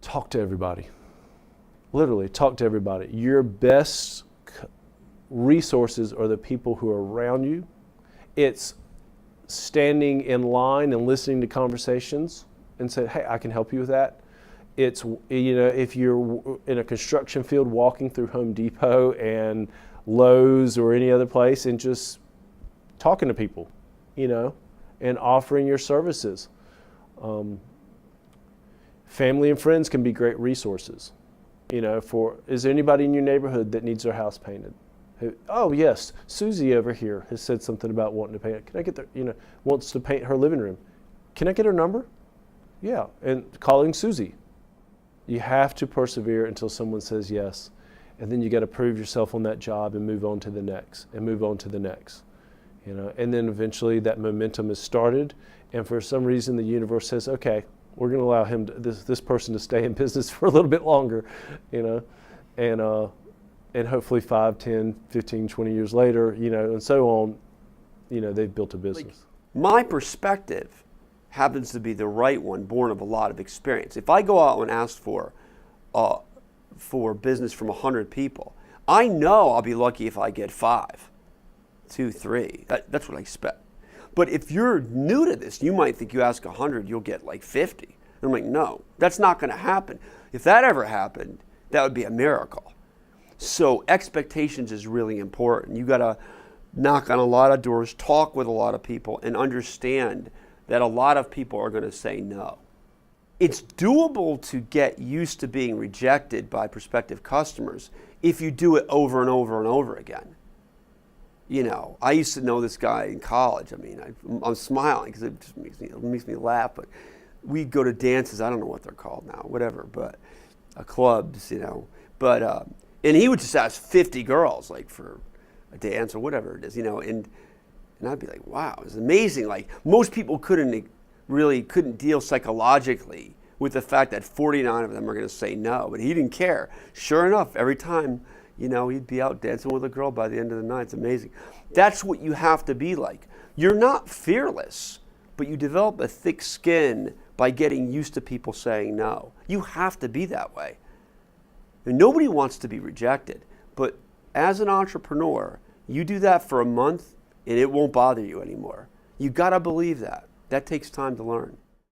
talk to everybody. Literally, talk to everybody. Your best resources are the people who are around you. It's standing in line and listening to conversations and say, hey, I can help you with that. It's, if you're in a construction field walking through Home Depot and Lowe's or any other place and just talking to people, and offering your services. Family and friends can be great resources. Is there anybody in your neighborhood that needs their house painted? Oh yes, Susie over here has said something about wanting to paint it. Can I get wants to paint her living room. Can I get her number? Yeah, and calling Susie. You have to persevere until someone says yes, and then you got to prove yourself on that job and move on to the next, and move on to the next. And then eventually that momentum is started, and for some reason the universe says, okay, we're going to allow him this person to stay in business for a little bit longer, and hopefully 5, 10, 15, 20 years later, and so on, they've built a business. My perspective happens to be the right one, born of a lot of experience. If I go out and ask for business from 100 people, I know I'll be lucky if I get 5, 2, 3. That's what I expect. But if you're new to this, you might think you ask 100, you'll get like 50. And I'm like, no, that's not going to happen. If that ever happened, that would be a miracle. So expectations is really important. You got to knock on a lot of doors, talk with a lot of people, and understand that a lot of people are going to say no. It's doable to get used to being rejected by prospective customers if you do it over and over and over again. I used to know this guy in college. I mean, I'm smiling because it just makes me laugh. But we'd go to dances. I don't know what they're called now, whatever, but clubs, But and he would just ask 50 girls like for a dance or whatever it is, And I'd be like, wow, it's amazing. Like most people couldn't deal psychologically with the fact that 49 of them are going to say no, but he didn't care. Sure enough, every time. He'd be out dancing with a girl by the end of the night. It's amazing. That's what you have to be like. You're not fearless, but you develop a thick skin by getting used to people saying no. You have to be that way. And nobody wants to be rejected, but as an entrepreneur, you do that for a month and it won't bother you anymore. You got to believe that. That takes time to learn.